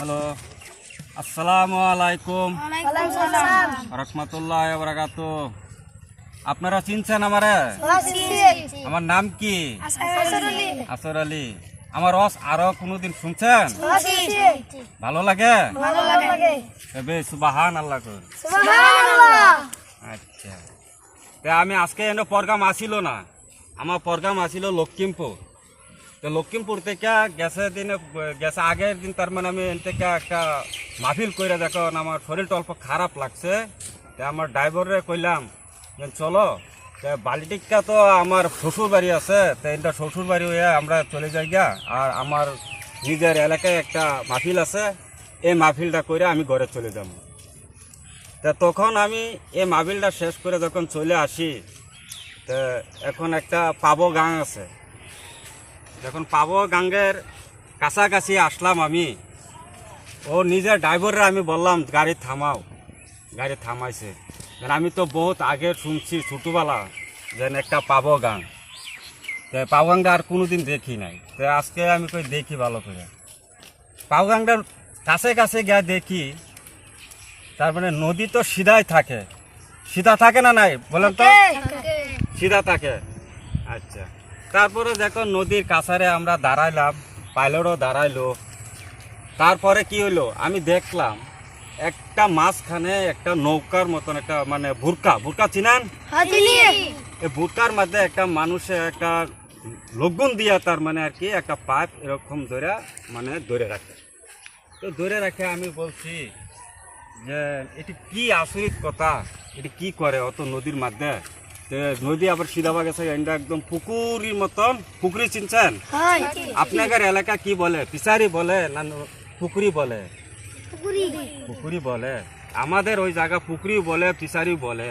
Hello, আসসালামু আলাইকুম রহমতুল্লাহ বারাকাতু। আপনারা চিনছেন আমারে? আমার নাম কি? আসর আলী। আমার রস আরো কোনোদিন শুনছেন? ভালো লাগে? তবে সুবহান আল্লাহ কর। আচ্ছা, আমি আজকে এনে প্রোগ্রাম আসিল না, আমার প্রোগ্রাম আসিল লক্ষ্মীমপুর। তো লক্ষ্মীমপুর থেকে গেছে আগের দিন, তার মানে আমি এন থেকে একটা মাহফিল করে দেখুন আমার শরীরটা অল্প খারাপ লাগছে। তো আমার ড্রাইভারে কইলাম যে চলো, বালিটিকা তো আমার শ্বশুর বাড়ি আছে, তো এটা শ্বশুর বাড়ি হয়ে আমরা চলে যাই গা। আর আমার নিজের এলাকায় একটা মাহফিল আছে, এই মাহফিলটা করে আমি ঘরে চলে যাব। তা তখন আমি এই মাহফিলটা শেষ করে যখন চলে আসি, তো এখন একটা পাবো গাং আছে। যখন পাবো গাঙ্গের কাছাকাছি আসলাম আমি, ও নিজের ড্রাইভাররা আমি বললাম গাড়ি থামাও, গাড়ি থামাইছে। আমি তো বহুত আগে শুনছি ছোটোবেলা যেন একটা পাবো গাং, তো পাবো গাংটা আর কোনোদিন দেখি নাই। তো আজকে আমি কই দেখি ভালো করে পাবো গাংটার কাছে কাছে গিয়ে দেখি, তার মানে নদী তো সিধাই থাকে, সিধা থাকে না নাই বলেন তো? সিধা থাকে। আচ্ছা, তারপরে দেখো নদীর কাছারে আমরা দাঁড়াইলাম, পাইলটও দাঁড়াইলো। তারপরে কি হইলো, আমি দেখলাম একটা মাঝখানে একটা নৌকার মতন একটা মানে ভুরকা চিনেন? এই ভুরকার মধ্যে একটা মানুষে একটা লগুন দিয়া তার মানে আর কি একটা পাইপ এরকম ধরে রাখে। তো ধরে রাখে আমি বলছি যে এটি কি আচরিত কথা, এটি কি করে অত নদীর মধ্যে? নদী আবার সিধাবা গেছে, এটা একদম পুকুরির মতন। পুকুরি চিনছেন? আপনাদের এলাকা কি বলে, পিসারি বলে না পুকুরি বলে? পুকুরি বলে। আমাদের ওই জায়গা পুকুরি বলে, পিসারি বলে।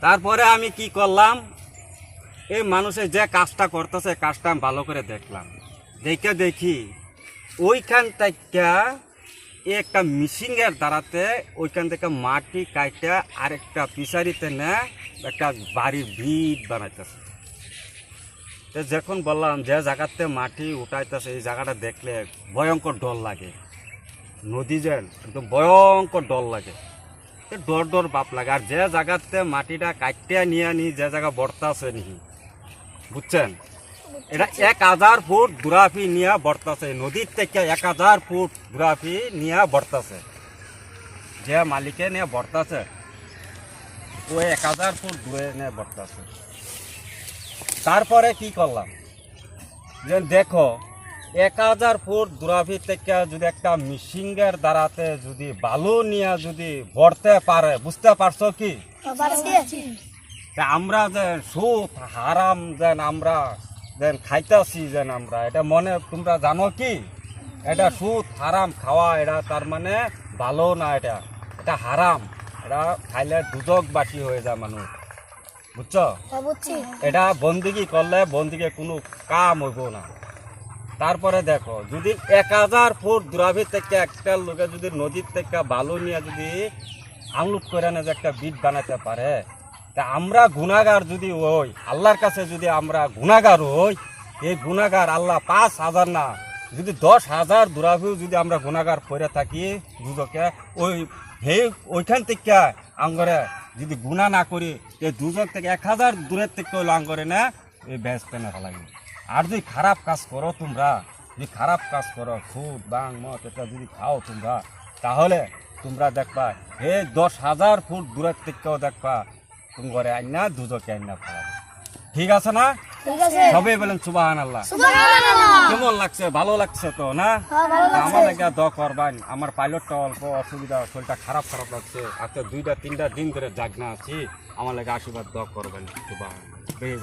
তারপরে আমি কি করলাম, এই মানুষের যে কাজটা করতেছে কাজটা আমি ভালো করে দেখলাম। দেখি ওইখান থেকে একটা মিশিংয়ের দ্বারাতে ওইখান থেকে মাটি কাইটা আরেকটা পিসারিতে নে একটা বাড়ির ভিত বানাইতেছে। যখন বললাম যে জায়গাতে মাটি উঠাইতেছে, এই জায়গাটা দেখলে ভয়ঙ্কর ডর লাগে। নদী যেন একদম ভয়ঙ্কর ডর লাগে, ডর বাপ লাগে। আর যে জায়গাতে মাটিটা কাটতে নিয়ে যে জায়গা বর্তাছে নি, বুঝছেন? এটা 1000 ফুট দূরাফি নিয়ে বর্তাছে, নদীর থেকে 1000 ফুট দূরাফি নিয়ে বর্তাছে। যে মালিকে নিয়ে বর্তাছে ওই 1000 ফুট দূরে নিয়ে বর্তাছে। তারপরে কি করলাম, যে দেখো 1000 ফুট দূরাফি থেকে যদি একটা মিশিংয়ের দ্বারাতে যদি বালু নিয়ে যদি বর্তে পারে, বুঝতে পারছো কি? আমরা যে সুদ হারাম যেন আমরা যেন খাইতেছি, যেন আমরা এটা মনে তোমরা জানো কি? এটা সুদ হারাম খাওয়া, এটা তার মানে ভালো না, এটা হারাম। এটা খাইলে দুজকবাসী হয়ে যায় মানুষ, বুঝছো? এটা বন্দিগি করলে বন্দিকে কোনো কাম হইব না। তারপরে দেখো যদি 1000 ফুট দূরাভি থেকে একটা লোকে যদি নদীর থেকে বালু নিয়ে যদি আনলুট করে না যে একটা বিট বানাতে পারে, তা আমরা গুনাহগার যদি হই, আল্লাহর কাছে যদি আমরা গুনাহগার হই, এই গুনাহগার আল্লাহ 5000 না যদি 10,000 দূরাভিও যদি আমরা গুনাহগার করে থাকি দুজকে, ওইখান থেকে আঙ্গরে যদি গুনাহ না করি, এই দুজক থেকে 1000 দূরের থেকে হইলো আঙ্গরে না এই ব্যস্ত না লাগে। আর যদি খারাপ কাজ করো, তোমরা যদি খারাপ কাজ করো, সুদ বাং মদ এটা যদি খাও তোমরা, তাহলে তোমরা দেখবা এই 10,000 ফুট দূরের থেকেও দেখবা তোমার আইনা দুজকে আইনা ফেলাবে। ঠিক আছে না? সবাই বলেন সুবহানাল্লাহ। কেমন লাগছে? ভালো লাগছে তো না? আমার লাগে দোয়া করবেন। আমার পাইলটটা অল্প অসুবিধা, শরীরটা খারাপ লাগছে। আজকে 2-3 দিন ধরে জাগনা আছি, আমার লাগে আশীর্বাদ দোয়া করবেন। সুবহানাল্লাহ।